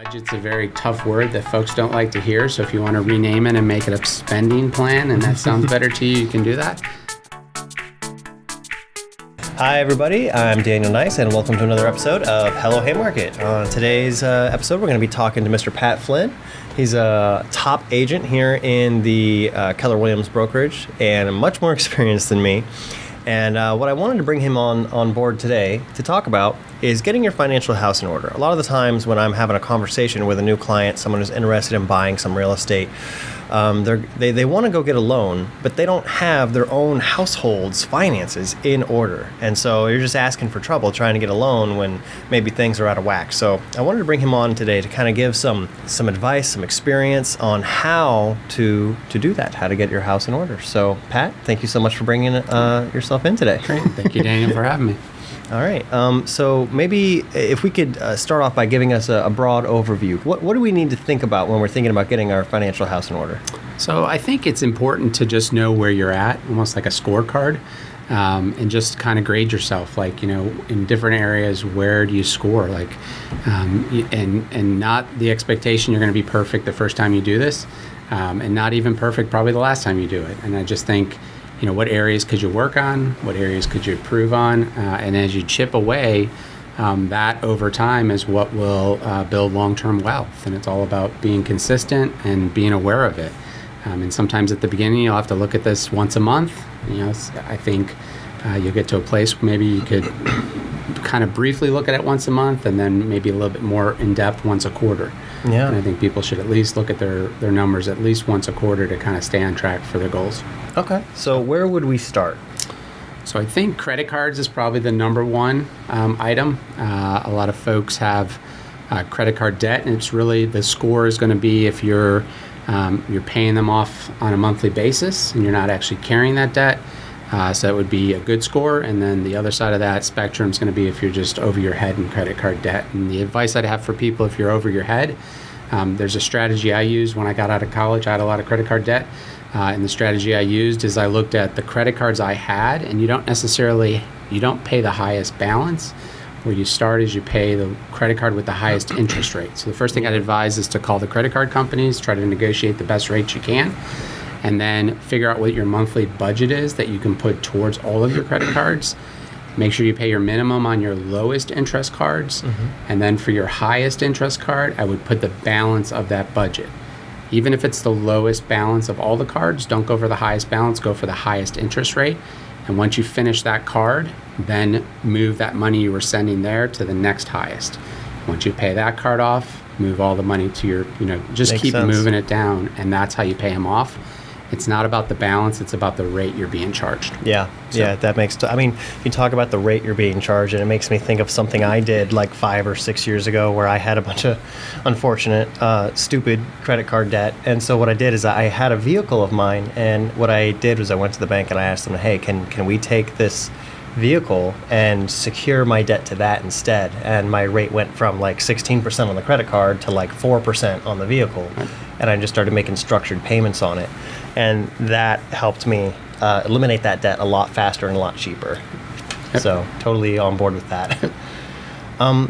Budget's a very tough word that folks don't like to hear, so if you want to rename it and make it a spending plan and that sounds better to you, you can do that. Hi everybody, I'm Daniel Nice and welcome to another episode of Hello Haymarket. On today's episode we're going to be talking to Mr. Pat Flynn. He's a top agent here in the Keller Williams brokerage and much more experienced than me. And what I wanted to bring him on board today to talk about is getting your financial house in order. A lot of the times when I'm having a conversation with a new client, someone who's interested in buying some real estate, they want to go get a loan, but they don't have their own household's finances in order. And so you're just asking for trouble trying to get a loan when maybe things are out of whack. So I wanted to bring him on today to kind of give some advice, some experience on how to do that, how to get your house in order. So Pat, thank you so much for bringing yourself in today. Great. Thank you, Daniel, for having me. All right. So maybe if we could start off by giving us a broad overview. What do we need to think about when we're thinking about getting our financial house in order? So I think it's important to just know where you're at, almost like a scorecard, and just kind of grade yourself. Like, in different areas, where do you score? Like, and not the expectation you're going to be perfect the first time you do this, and not even perfect probably the last time you do it. And I just think, what areas could you work on? What areas could you improve on? And as you chip away, that over time is what will build long-term wealth. And it's all about being consistent and being aware of it. And sometimes at the beginning, you'll have to look at this once a month. I think you'll get to a place where maybe you could kind of briefly look at it once a month and then maybe a little bit more in-depth once a quarter. Yeah. And I think people should at least look at their numbers at least once a quarter to kind of stay on track for their goals. Okay. So where would we start? So I think credit cards is probably the number one item. A lot of folks have credit card debt, and it's really the score is going to be if you're paying them off on a monthly basis and you're not actually carrying that debt. So that would be a good score. And then the other side of that spectrum is going to be if you're just over your head in credit card debt. And the advice I'd have for people, if you're over your head, there's a strategy I used when I got out of college. I had a lot of credit card debt. And the strategy I used is I looked at the credit cards I had, and you don't pay the highest balance. Where you start is you pay the credit card with the highest interest rate. So the first thing I'd advise is to call the credit card companies, try to negotiate the best rates you can, and then figure out what your monthly budget is that you can put towards all of your credit cards. Make sure you pay your minimum on your lowest interest cards, and then for your highest interest card, I would put the balance of that budget. Even if it's the lowest balance of all the cards, don't go for the highest balance, go for the highest interest rate. And once you finish that card, then move that money you were sending there to the next highest. Once you pay that card off, move all the money to your, just Makes keep sense. moving it down. And that's how you pay them off. It's not about the balance, it's about the rate you're being charged. Yeah, that makes you talk about the rate you're being charged, and it makes me think of something I did like 5 or 6 years ago where I had a bunch of unfortunate, stupid credit card debt. And so what I did is I had a vehicle of mine, and what I did was I went to the bank and I asked them, hey, can we take this vehicle and secure my debt to that instead? And my rate went from like 16% on the credit card to like 4% on the vehicle. Right. And I just started making structured payments on it. And that helped me eliminate that debt a lot faster and a lot cheaper. Yep. So totally on board with that.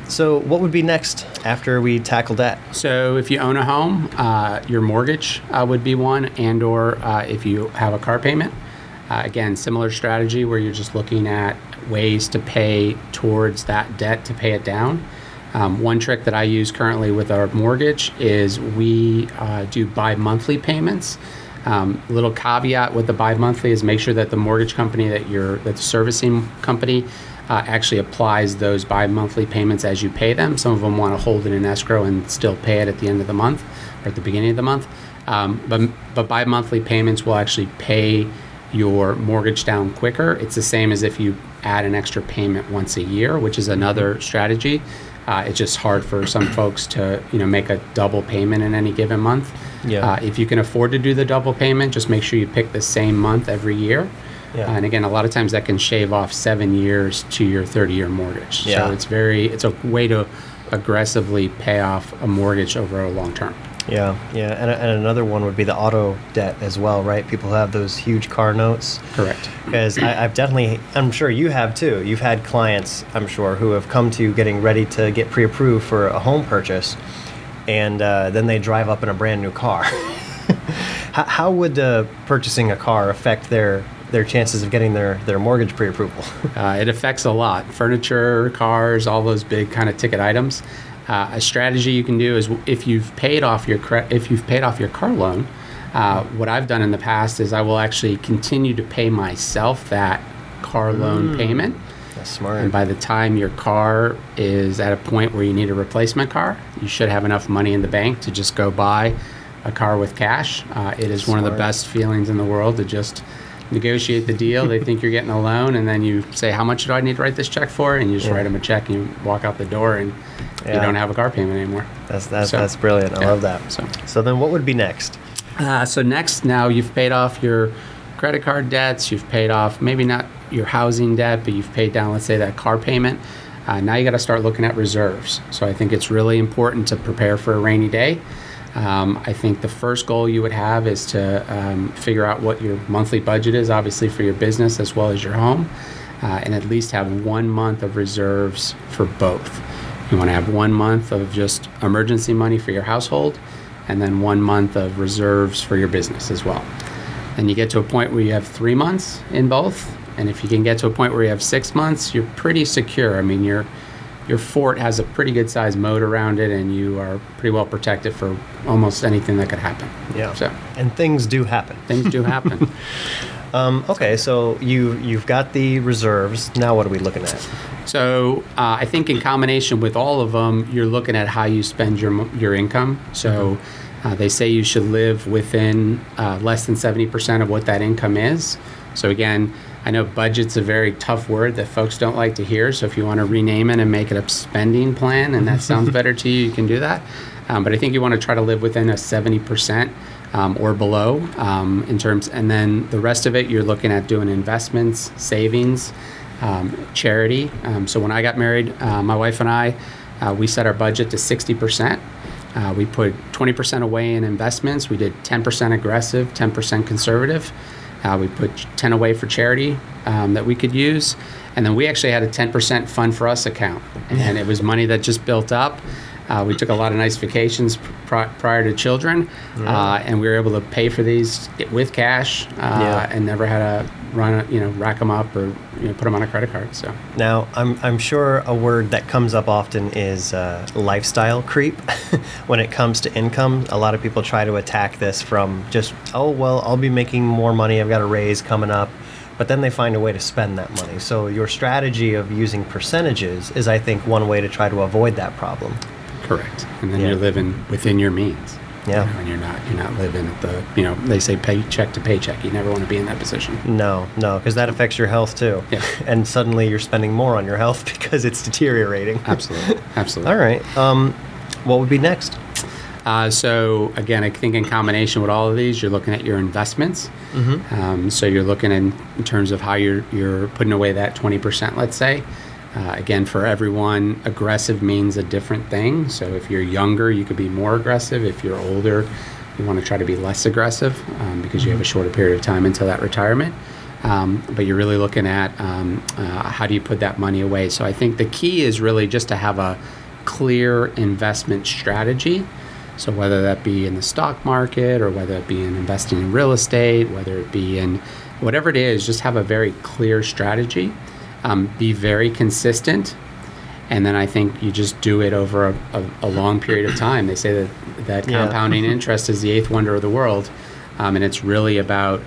So what would be next after we tackle debt? So if you own a home, your mortgage would be one, and or if you have a car payment. Again, similar strategy where you're just looking at ways to pay towards that debt to pay it down. One trick that I use currently with our mortgage is we do bi-monthly payments. Little caveat with the bi-monthly is make sure that the mortgage company that the servicing company actually applies those bi-monthly payments as you pay them. Some of them want to hold it in escrow and still pay it at the end of the month or at the beginning of the month. But bi-monthly payments will actually pay your mortgage down quicker. It's the same as if you add an extra payment once a year, which is another strategy. It's just hard for some folks to make a double payment in any given month. Yeah. If you can afford to do the double payment, just make sure you pick the same month every year. Yeah. And again, a lot of times that can shave off 7 years to your 30-year mortgage. Yeah. So it's a way to aggressively pay off a mortgage over a long term. Yeah. And another one would be the auto debt as well, right? People who have those huge car notes. Correct. Because I'm sure you have too. You've had clients, I'm sure, who have come to you getting ready to get pre-approved for a home purchase. and then they drive up in a brand new car. How would purchasing a car affect their chances of getting their mortgage pre-approval? It affects a lot. Furniture, cars, all those big kind of ticket items. A strategy you can do is if you've paid off your car loan, what I've done in the past is I will actually continue to pay myself that car loan payment. That's smart. And by the time your car is at a point where you need a replacement car, you should have enough money in the bank to just go buy a car with cash. It is one of the best feelings in the world to just negotiate the deal. They think you're getting a loan, and then you say, how much do I need to write this check for? And you just write them a check, and you walk out the door, and you don't have a car payment anymore. That's brilliant. I love that. So then what would be next? So next, now you've paid off your credit card debts. You've paid off maybe not your housing debt, but you've paid down, let's say, that car payment. Now you got to start looking at reserves. So I think it's really important to prepare for a rainy day. I think the first goal you would have is to figure out what your monthly budget is, obviously for your business as well as your home, and at least have 1 month of reserves for both. You want to have 1 month of just emergency money for your household, and then 1 month of reserves for your business as well. And you get to a point where you have 3 months in both, and if you can get to a point where you have 6 months, you're pretty secure. I mean, your fort has a pretty good sized moat around it, and you are pretty well protected for almost anything that could happen. Yeah. So, and things do happen. Things do happen. Okay, so you've got the reserves. Now what are we looking at? So I think in combination with all of them, you're looking at how you spend your income. So they say you should live within less than 70% of what that income is. So again, I know budget's a very tough word that folks don't like to hear. So if you want to rename it and make it a spending plan, and that sounds better to you, you can do that. But I think you want to try to live within a 70% or below in terms, and then the rest of it, you're looking at doing investments, savings, charity. So when I got married, my wife and I, we set our budget to 60%. We put 20% away in investments. We did 10% aggressive, 10% conservative. We put 10 away for charity that we could use. And then we actually had a 10% fund for us account. And it was money that just built up. We took a lot of nice vacations prior to children. And we were able to pay for these with cash and never had to rack them up or put them on a credit card. So now I'm sure a word that comes up often is lifestyle creep. When it comes to income, a lot of people try to attack this from just, oh, well, I'll be making more money. I've got a raise coming up. But then they find a way to spend that money. So your strategy of using percentages is, I think, one way to try to avoid that problem. Correct. And then you're living within your means. Yeah. And you're not living at the, they say paycheck to paycheck. You never want to be in that position. No, because that affects your health too. Yeah. And suddenly you're spending more on your health because it's deteriorating. Absolutely. All right. What would be next? So again, I think in combination with all of these, you're looking at your investments. So you're looking in terms of how you're putting away that 20%, let's say. Again, for everyone, aggressive means a different thing. So if you're younger, you could be more aggressive. If you're older, you want to try to be less aggressive because you have a shorter period of time until that retirement. But you're really looking at how do you put that money away. So I think the key is really just to have a clear investment strategy. So whether that be in the stock market or whether it be in investing in real estate, whether it be in whatever it is, just have a very clear strategy. Be very consistent, and then I think you just do it over a long period of time. They say that compounding interest is the eighth wonder of the world, and it's really about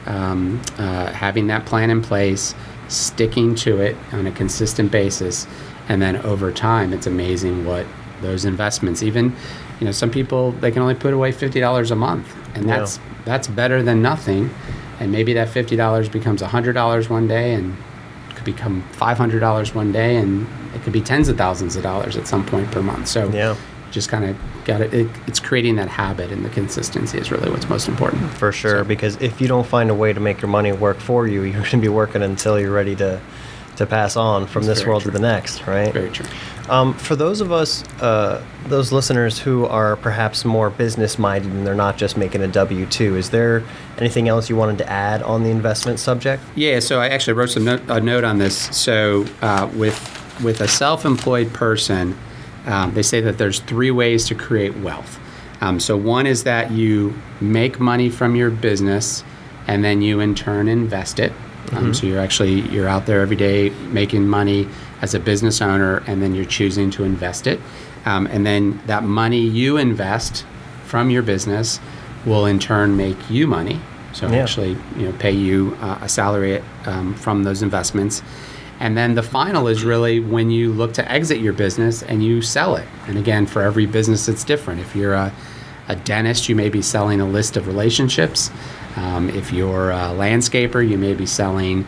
having that plan in place, sticking to it on a consistent basis, and then over time, it's amazing what those investments, even, some people, they can only put away $50 a month, and that's better than nothing, and maybe that $50 becomes $100 one day, and become $500 one day, and it could be tens of thousands of dollars at some point per month. So just kind of got it. It's creating that habit, and the consistency is really what's most important. For sure, because if you don't find a way to make your money work for you, you're going to be working until you're ready to pass on from this world to the next, right? Very true. For those of us, those listeners who are perhaps more business-minded and they're not just making a W-2, is there anything else you wanted to add on the investment subject? Yeah, so I actually wrote a note on this. So with a self-employed person, they say that there's 3 ways to create wealth. So one is that you make money from your business and then you in turn invest it. So you're out there every day making money as a business owner, and then you're choosing to invest it. And then that money you invest from your business will in turn make you money. So actually, pay you a salary from those investments. And then the final is really when you look to exit your business and you sell it. And again, for every business, it's different. If you're a dentist, you may be selling a list of relationships. If you're a landscaper, you may be selling,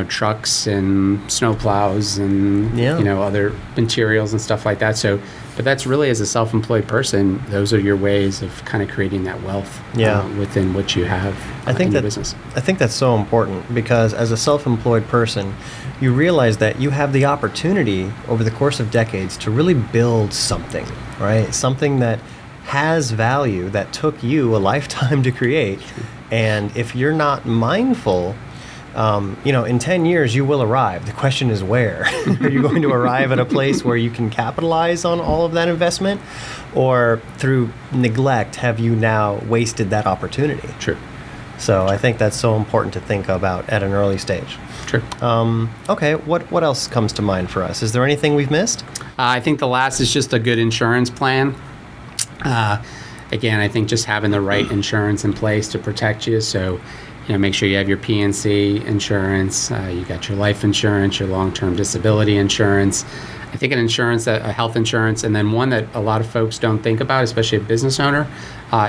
trucks and snowplows and other materials and stuff like that. So, but that's really, as a self-employed person, those are your ways of kind of creating that wealth within what you have in your business. I think that's so important, because as a self-employed person, you realize that you have the opportunity over the course of decades to really build something, right? Something that has value that took you a lifetime to create. And if you're not mindful, in 10 years you will arrive. The question is where. Are you going to arrive at a place where you can capitalize on all of that investment? Or through neglect, have you now wasted that opportunity? True. So I think that's so important to think about at an early stage. True. Okay, what else comes to mind for us? Is there anything we've missed? I think the last is just a good insurance plan. Again, I think just having the right insurance in place to protect you. So, make sure you have your PNC insurance, you got your life insurance, your long-term disability insurance. I think a health insurance, and then one that a lot of folks don't think about, especially a business owner,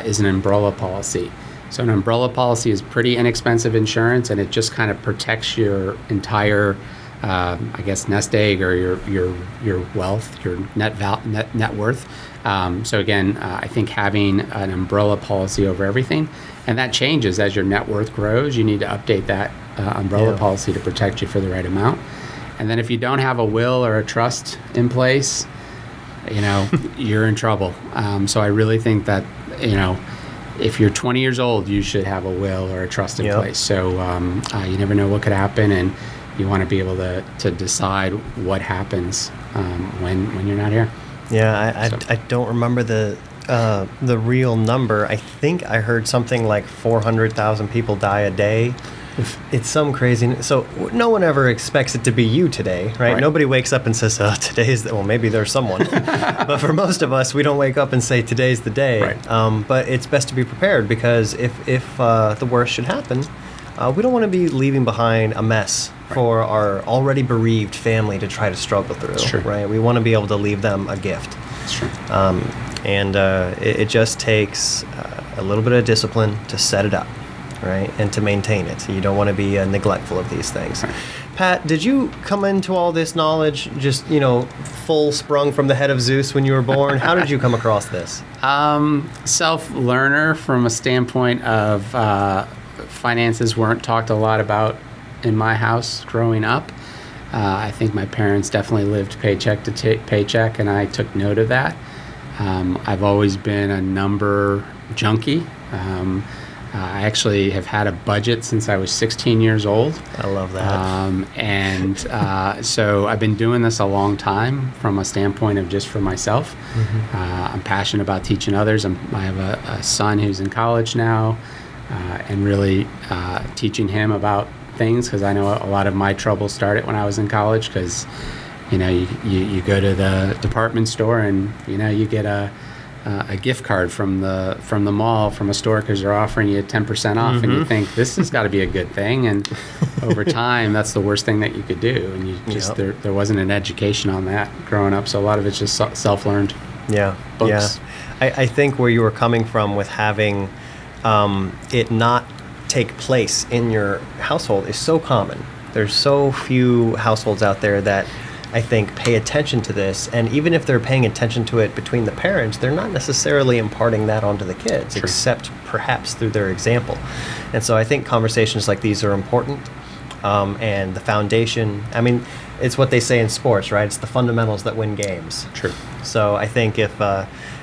is an umbrella policy. So an umbrella policy is pretty inexpensive insurance, and it just kind of protects your entire, nest egg, or your wealth, your net worth. So again, I think having an umbrella policy over everything, and that changes as your net worth grows. You need to update that umbrella policy to protect you for the right amount. And then if you don't have a will or a trust in place, you're in trouble. So I really think that, if you're 20 years old, you should have a will or a trust in place. So you never know what could happen, and you want to be able to decide what happens when you're not here. Yeah, I don't remember the real number. I think I heard something like 400,000 people die a day. It's some crazy. So no one ever expects it to be you today, right? Nobody wakes up and says, today's well, maybe there's someone. But for most of us, we don't wake up and say today's the day. Right. But it's best to be prepared, because if the worst should happen, we don't want to be leaving behind a mess for our already bereaved family to try to struggle through, right? We want to be able to leave them a gift. That's true. And it just takes a little bit of discipline to set it up, right? And to maintain it. You don't want to be neglectful of these things. Right. Pat, did you come into all this knowledge just, full sprung from the head of Zeus when you were born? How did you come across this? Self-learner from a standpoint of finances weren't talked a lot about in my house growing up. I think my parents definitely lived paycheck to paycheck, and I took note of that. I've always been a number junkie. I actually have had a budget since I was 16 years old. I love that. So I've been doing this a long time from a standpoint of just for myself. I'm passionate about teaching others. I have a son who's in college now, and really teaching him about things, because I know a lot of my trouble started when I was in college, because you go to the department store and you get a gift card from the mall, from a store, because they're offering you 10% off, and you think this has got to be a good thing, and over time that's the worst thing that you could do, and you just there wasn't an education on that growing up, so a lot of it's just self-learned. Books. I think where you were coming from with having it not take place in your household is so common. There's so few households out there that I think pay attention to this, and even if they're paying attention to it between the parents, they're not necessarily imparting that onto the kids, except perhaps through their example. And so I think conversations like these are important, and the foundation, it's what they say in sports, right? It's the fundamentals that win games. True. So I think if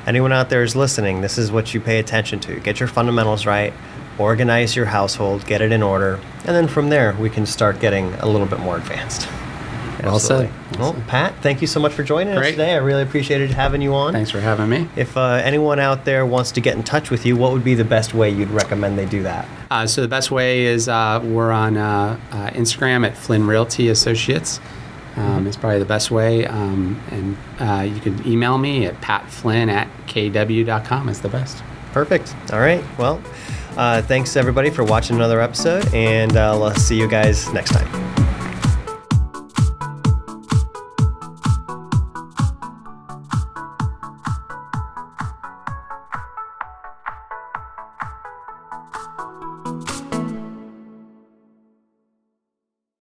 anyone out there is listening, this is what you pay attention to. Get your fundamentals right, organize your household, get it in order, and then from there we can start getting a little bit more advanced. Well said. Well, Pat, thank you so much for joining us Great. today. I really appreciated having you on. Thanks for having me. If anyone out there wants to get in touch with you, what would be the best way you'd recommend they do that? So the best way is we're on Instagram at Flynn Realty Associates. It's probably the best way. And you can email me at patflynn@kw.com. It's the best. Perfect. All right. Well, thanks everybody for watching another episode, and I'll see you guys next time.